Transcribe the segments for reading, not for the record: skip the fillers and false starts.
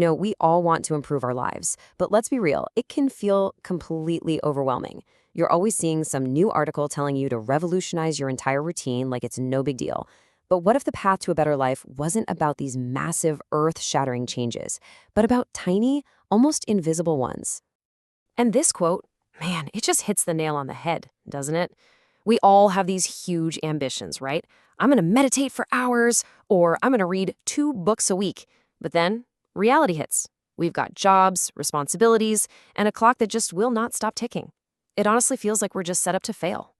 We all want to improve our lives, but let's be real, it can feel completely overwhelming. You're always seeing some new article telling you to revolutionize your entire routine like it's no big deal. But what if the path to a better life wasn't about these massive, earth-shattering changes, but about tiny, almost invisible ones? And this quote, man, it just hits the nail on the head, doesn't it? We all have these huge ambitions, right? I'm going to meditate for hours, or I'm going to read 2 books a week. But then reality hits. We've got jobs, responsibilities, and a clock that just will not stop ticking. It honestly feels like we're just set up to fail.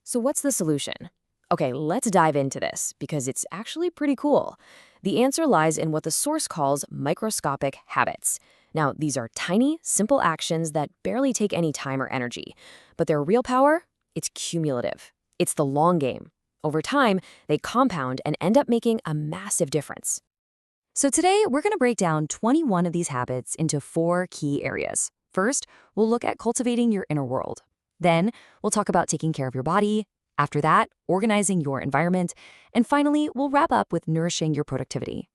So what's the solution? Okay, let's dive into this because it's actually pretty cool. The answer lies in what the source calls microscopic habits. Now, these are tiny, simple actions that barely take any time or energy. But their real power? It's cumulative. It's the long game. Over time, they compound and end up making a massive difference. So today, we're going to break down 21 of these habits into 4 key areas. First, we'll look at cultivating your inner world. Then, we'll talk about taking care of your body. After that, organizing your environment. And finally, we'll wrap up with nourishing your productivity.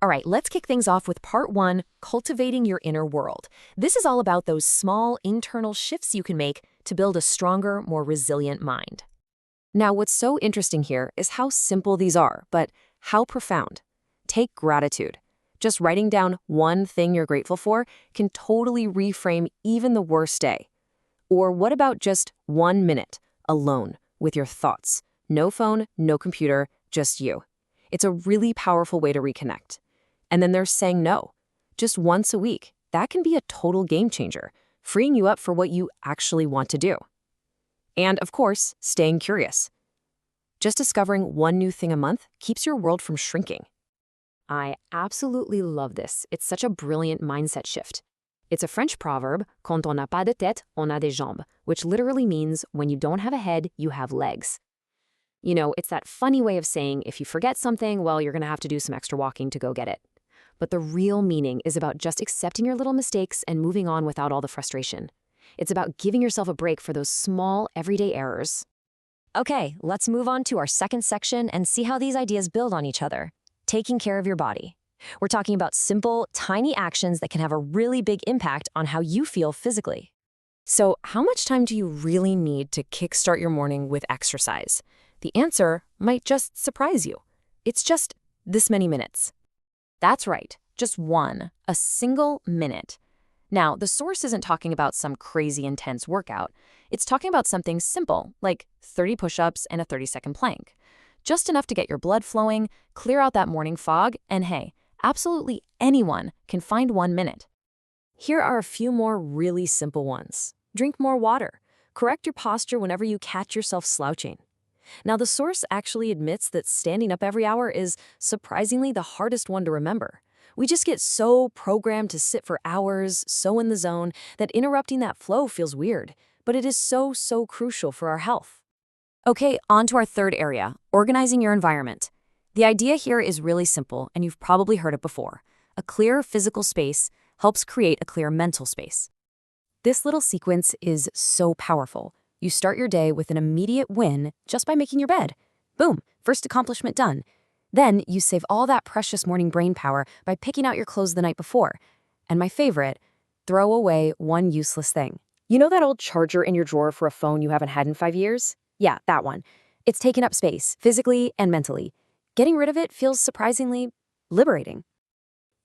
All right, let's kick things off with part 1, cultivating your inner world. This is all about those small internal shifts you can make to build a stronger, more resilient mind. Now, what's so interesting here is how simple these are, but how profound. Take gratitude. Just writing down one thing you're grateful for can totally reframe even the worst day. Or what about just 1 minute, alone, with your thoughts? No phone, no computer, just you. It's a really powerful way to reconnect. And then there's saying no. Just once a week. That can be a total game changer, freeing you up for what you actually want to do. And, of course, staying curious. Just discovering one new thing a month keeps your world from shrinking. I absolutely love this. It's such a brilliant mindset shift. It's a French proverb, quand on n'a pas de tête, on a des jambes, which literally means when you don't have a head, you have legs. It's that funny way of saying if you forget something, well, you're going to have to do some extra walking to go get it. But the real meaning is about just accepting your little mistakes and moving on without all the frustration. It's about giving yourself a break for those small, everyday errors. Okay, let's move on to our second section and see how these ideas build on each other. Taking care of your body. We're talking about simple, tiny actions that can have a really big impact on how you feel physically. So, how much time do you really need to kickstart your morning with exercise? The answer might just surprise you. It's just this many minutes. That's right, just a single minute. Now, the source isn't talking about some crazy intense workout. It's talking about something simple, like 30 push-ups and a 30-second plank. Just enough to get your blood flowing, clear out that morning fog, and hey, absolutely anyone can find 1 minute. Here are a few more really simple ones. Drink more water. Correct your posture whenever you catch yourself slouching. Now, the source actually admits that standing up every hour is surprisingly the hardest one to remember. We just get so programmed to sit for hours, so in the zone, that interrupting that flow feels weird. But it is so crucial for our health. Okay, on to our third area, organizing your environment. The idea here is really simple, and you've probably heard it before. A clear physical space helps create a clear mental space. This little sequence is so powerful. You start your day with an immediate win just by making your bed. Boom, first accomplishment done. Then you save all that precious morning brain power by picking out your clothes the night before. And my favorite, throw away one useless thing. You know that old charger in your drawer for a phone you haven't had in 5 years? Yeah, that one. It's taken up space, physically and mentally. Getting rid of it feels surprisingly liberating.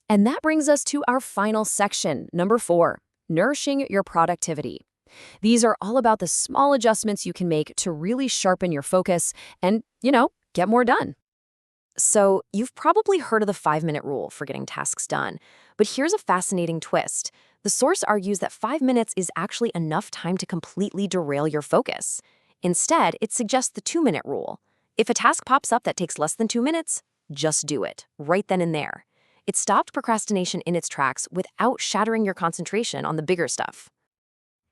And that brings us to our final section, number 4, nourishing your productivity. These are all about the small adjustments you can make to really sharpen your focus and, get more done. So, you've probably heard of the 5-minute rule for getting tasks done. But here's a fascinating twist. The source argues that 5 minutes is actually enough time to completely derail your focus. Instead, it suggests the 2-minute rule. If a task pops up that takes less than 2 minutes, just do it, right then and there. It stopped procrastination in its tracks without shattering your concentration on the bigger stuff.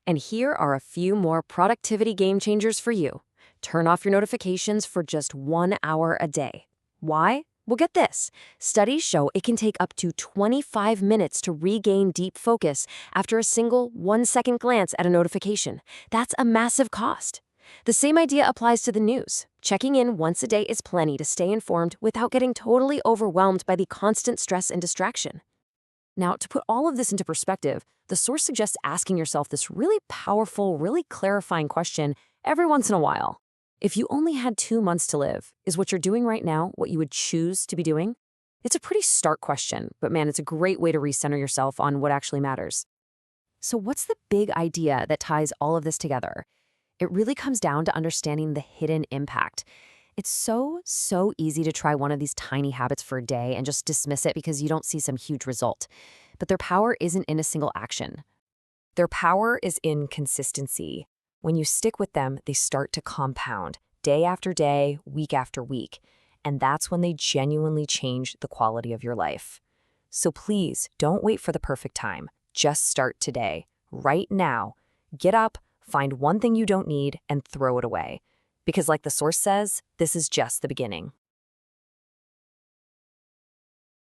And here are a few more productivity game changers for you. Turn off your notifications for just 1 hour a day. Why? Well, get this. Studies show it can take up to 25 minutes to regain deep focus after a single 1-second glance at a notification. That's a massive cost. The same idea applies to the news. Checking in once a day is plenty to stay informed without getting totally overwhelmed by the constant stress and distraction. Now, to put all of this into perspective, the source suggests asking yourself this really powerful, really clarifying question every once in a while. If you only had 2 months to live, is what you're doing right now what you would choose to be doing? It's a pretty stark question, but man, it's a great way to recenter yourself on what actually matters. So, what's the big idea that ties all of this together? It really comes down to understanding the hidden impact. It's so easy to try one of these tiny habits for a day and just dismiss it because you don't see some huge result. But their power isn't in a single action. Their power is in consistency. When you stick with them, they start to compound, day after day, week after week. And that's when they genuinely change the quality of your life. So please, don't wait for the perfect time. Just start today, right now. Get up, find one thing you don't need, and throw it away. Because like the source says, this is just the beginning.